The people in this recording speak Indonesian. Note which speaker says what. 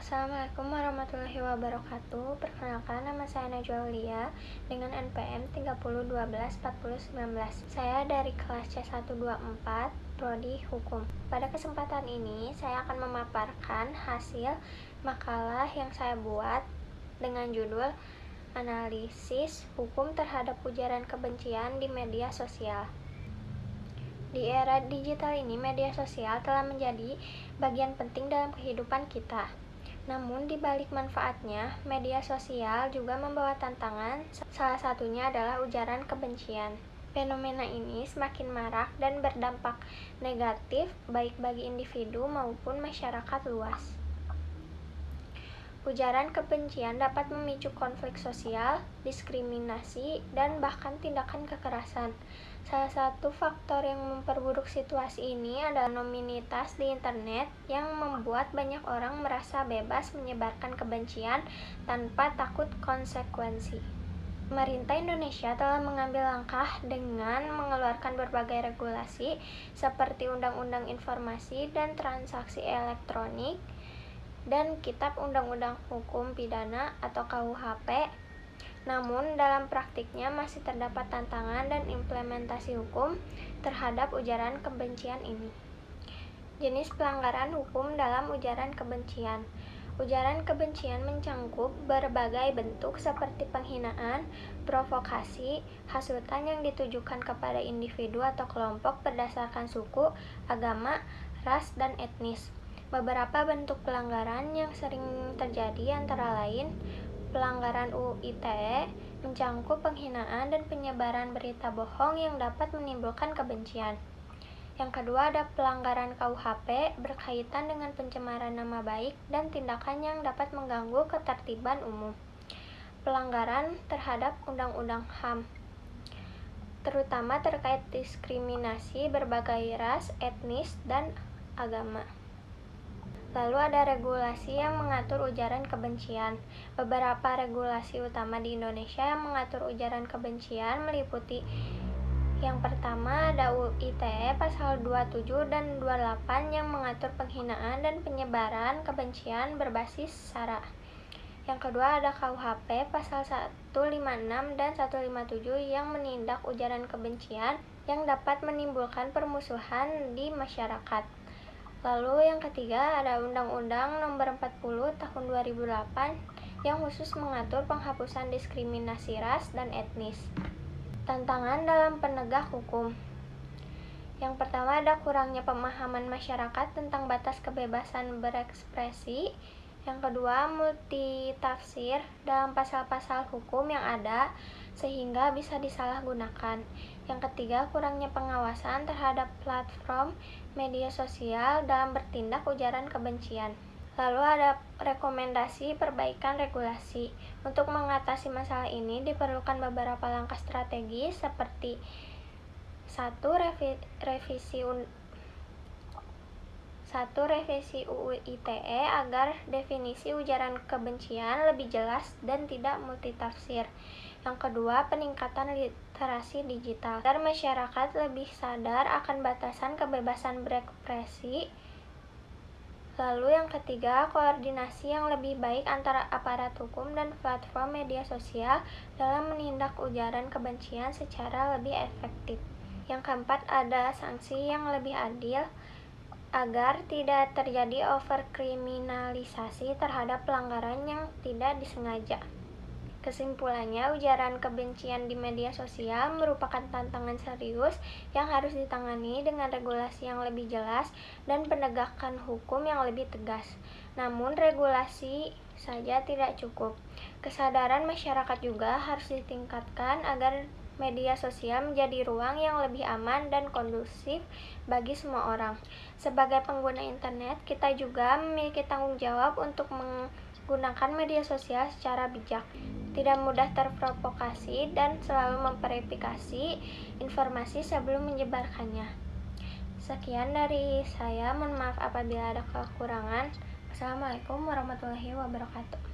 Speaker 1: Assalamualaikum warahmatullahi wabarakatuh. Perkenalkan, nama saya Najwa Aulia dengan NPM 30124019. Saya dari kelas C124 Prodi Hukum. Pada kesempatan ini saya akan memaparkan hasil makalah yang saya buat dengan judul Analisis Hukum Terhadap Ujaran Kebencian di Media Sosial. Di era digital ini, media sosial telah menjadi bagian penting dalam kehidupan kita. Namun, di balik manfaatnya, media sosial juga membawa tantangan, salah satunya adalah ujaran kebencian. Fenomena ini semakin marak dan berdampak negatif baik bagi individu maupun masyarakat luas. Ujaran kebencian dapat memicu konflik sosial, diskriminasi, dan bahkan tindakan kekerasan. Salah satu faktor yang memperburuk situasi ini adalah anonimitas di internet yang membuat banyak orang merasa bebas menyebarkan kebencian tanpa takut konsekuensi. Pemerintah Indonesia telah mengambil langkah dengan mengeluarkan berbagai regulasi seperti Undang-Undang Informasi dan Transaksi Elektronik dan Kitab Undang-Undang Hukum Pidana atau KUHP. Namun, dalam praktiknya masih terdapat tantangan dan implementasi hukum terhadap ujaran kebencian ini. Jenis pelanggaran hukum dalam ujaran kebencian. Ujaran kebencian mencangkup berbagai bentuk seperti penghinaan, provokasi, hasutan yang ditujukan kepada individu atau kelompok berdasarkan suku, agama, ras, dan etnis. Beberapa bentuk pelanggaran yang sering terjadi antara lain pelanggaran UU ITE mencangkup penghinaan dan penyebaran berita bohong yang dapat menimbulkan kebencian. Yang kedua ada pelanggaran KUHP berkaitan dengan pencemaran nama baik dan tindakan yang dapat mengganggu ketertiban umum. Pelanggaran terhadap Undang-Undang HAM, terutama terkait diskriminasi berbagai ras, etnis, dan agama. Lalu ada regulasi yang mengatur ujaran kebencian. Beberapa regulasi utama di Indonesia yang mengatur ujaran kebencian meliputi yang pertama ada UU ITE pasal 27 dan 28 yang mengatur penghinaan dan penyebaran kebencian berbasis SARA. Yang kedua ada KUHP pasal 156 dan 157 yang menindak ujaran kebencian yang dapat menimbulkan permusuhan di masyarakat. Lalu yang ketiga ada Undang-Undang Nomor 40 Tahun 2008 yang khusus mengatur penghapusan diskriminasi ras dan etnis. Tantangan dalam penegak hukum. Yang pertama ada kurangnya pemahaman masyarakat tentang batas kebebasan berekspresi. Yang kedua, multitafsir dalam pasal-pasal hukum yang ada sehingga bisa disalahgunakan. Yang ketiga, kurangnya pengawasan terhadap platform media sosial dalam bertindak ujaran kebencian. Lalu ada rekomendasi perbaikan regulasi. Untuk mengatasi masalah ini diperlukan beberapa langkah strategis seperti 1. Revisi UU ITE agar definisi ujaran kebencian lebih jelas dan tidak multitafsir. Yang kedua, peningkatan literasi digital agar masyarakat lebih sadar akan batasan kebebasan berekspresi. Lalu yang ketiga, koordinasi yang lebih baik antara aparat hukum dan platform media sosial dalam menindak ujaran kebencian secara lebih efektif. Yang keempat, ada sanksi yang lebih adil agar tidak terjadi overkriminalisasi terhadap pelanggaran yang tidak disengaja. Kesimpulannya, ujaran kebencian di media sosial merupakan tantangan serius yang harus ditangani dengan regulasi yang lebih jelas dan penegakan hukum yang lebih tegas. Namun, regulasi saja tidak cukup. Kesadaran masyarakat juga harus ditingkatkan agar media sosial menjadi ruang yang lebih aman dan kondusif bagi semua orang. Sebagai pengguna internet, kita juga memiliki tanggung jawab untuk menggunakan media sosial secara bijak, tidak mudah terprovokasi, dan selalu memverifikasi informasi sebelum menyebarkannya. Sekian dari saya, mohon maaf apabila ada kekurangan. Wassalamualaikum warahmatullahi wabarakatuh.